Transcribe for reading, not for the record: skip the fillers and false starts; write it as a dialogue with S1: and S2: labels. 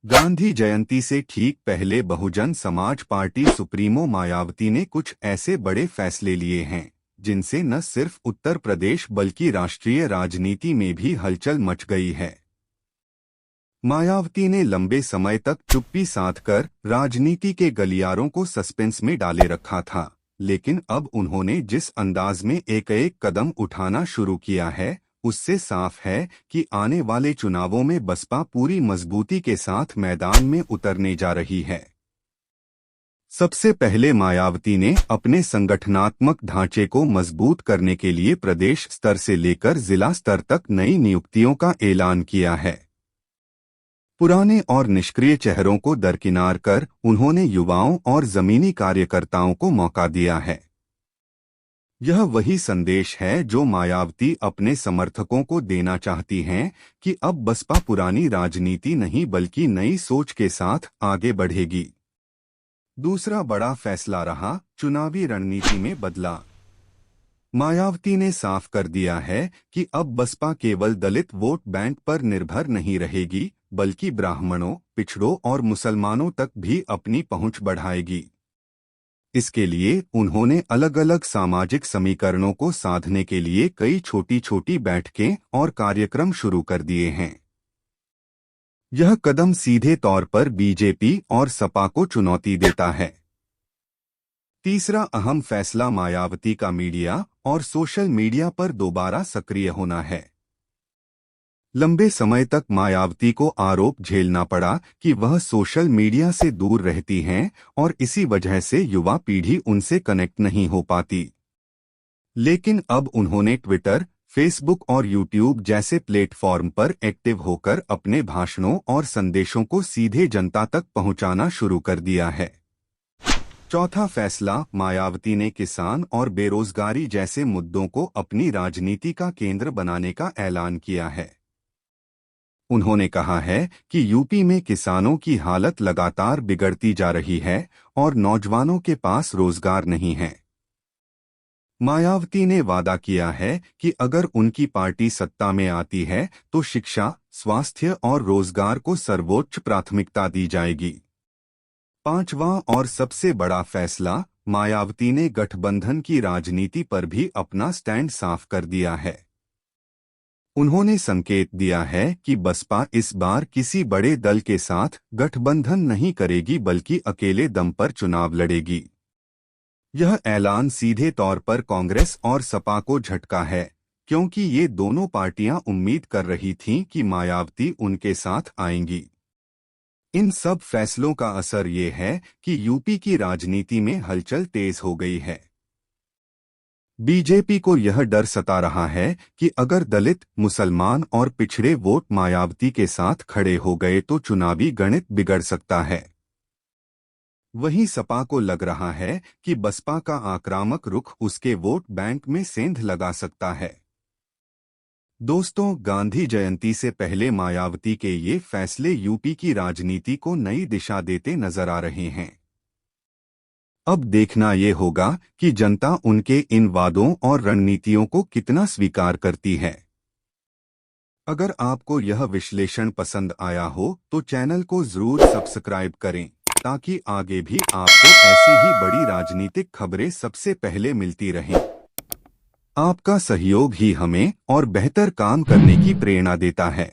S1: गांधी जयंती से ठीक पहले बहुजन समाज पार्टी सुप्रीमो मायावती ने कुछ ऐसे बड़े फैसले लिए हैं जिनसे न सिर्फ उत्तर प्रदेश बल्कि राष्ट्रीय राजनीति में भी हलचल मच गई है। मायावती ने लंबे समय तक चुप्पी साधकर राजनीति के गलियारों को सस्पेंस में डाले रखा था, लेकिन अब उन्होंने जिस अंदाज में एक एक कदम उठाना शुरू किया है, उससे साफ है कि आने वाले चुनावों में बसपा पूरी मजबूती के साथ मैदान में उतरने जा रही है। सबसे पहले मायावती ने अपने संगठनात्मक ढांचे को मजबूत करने के लिए प्रदेश स्तर से लेकर जिला स्तर तक नई नियुक्तियों का ऐलान किया है। पुराने और निष्क्रिय चेहरों को दरकिनार कर उन्होंने युवाओं और जमीनी कार्यकर्ताओं को मौका दिया है। यह वही संदेश है जो मायावती अपने समर्थकों को देना चाहती हैं कि अब बसपा पुरानी राजनीति नहीं बल्कि नई सोच के साथ आगे बढ़ेगी। दूसरा बड़ा फैसला रहा चुनावी रणनीति में बदलाव। मायावती ने साफ कर दिया है कि अब बसपा केवल दलित वोट बैंक पर निर्भर नहीं रहेगी, बल्कि ब्राह्मणों, पिछड़ों और मुसलमानों तक भी अपनी पहुंच बढ़ाएगी। इसके लिए उन्होंने अलग अलग सामाजिक समीकरणों को साधने के लिए कई छोटी छोटी बैठकें और कार्यक्रम शुरू कर दिए हैं। यह कदम सीधे तौर पर बीजेपी और सपा को चुनौती देता है। तीसरा अहम फैसला मायावती का मीडिया और सोशल मीडिया पर दोबारा सक्रिय होना है। लंबे समय तक मायावती को आरोप झेलना पड़ा कि वह सोशल मीडिया से दूर रहती हैं और इसी वजह से युवा पीढ़ी उनसे कनेक्ट नहीं हो पाती। लेकिन अब उन्होंने ट्विटर, फेसबुक और यूट्यूब जैसे प्लेटफॉर्म पर एक्टिव होकर अपने भाषणों और संदेशों को सीधे जनता तक पहुंचाना शुरू कर दिया है। चौथा फैसला, मायावती ने किसान और बेरोजगारी जैसे मुद्दों को अपनी राजनीति का केंद्र बनाने का ऐलान किया है। उन्होंने कहा है कि यूपी में किसानों की हालत लगातार बिगड़ती जा रही है और नौजवानों के पास रोजगार नहीं है। मायावती ने वादा किया है कि अगर उनकी पार्टी सत्ता में आती है तो शिक्षा, स्वास्थ्य और रोजगार को सर्वोच्च प्राथमिकता दी जाएगी। पांचवां और सबसे बड़ा फैसला, मायावती ने गठबंधन की राजनीति पर भी अपना स्टैंड साफ कर दिया है। उन्होंने संकेत दिया है कि बसपा इस बार किसी बड़े दल के साथ गठबंधन नहीं करेगी बल्कि अकेले दम पर चुनाव लड़ेगी। यह ऐलान सीधे तौर पर कांग्रेस और सपा को झटका है, क्योंकि ये दोनों पार्टियां उम्मीद कर रही थीं कि मायावती उनके साथ आएंगी। इन सब फैसलों का असर ये है कि यूपी की राजनीति में हलचल तेज हो गई है। बीजेपी को यह डर सता रहा है कि अगर दलित, मुसलमान और पिछड़े वोट मायावती के साथ खड़े हो गए तो चुनावी गणित बिगड़ सकता है। वहीं सपा को लग रहा है कि बसपा का आक्रामक रुख उसके वोट बैंक में सेंध लगा सकता है। दोस्तों, गांधी जयंती से पहले मायावती के ये फैसले यूपी की राजनीति को नई दिशा देते नजर आ रहे हैं। अब देखना ये होगा कि जनता उनके इन वादों और रणनीतियों को कितना स्वीकार करती है। अगर आपको यह विश्लेषण पसंद आया हो तो चैनल को जरूर सब्सक्राइब करें, ताकि आगे भी आपको ऐसी ही बड़ी राजनीतिक खबरें सबसे पहले मिलती रहें। आपका सहयोग ही हमें और बेहतर काम करने की प्रेरणा देता है।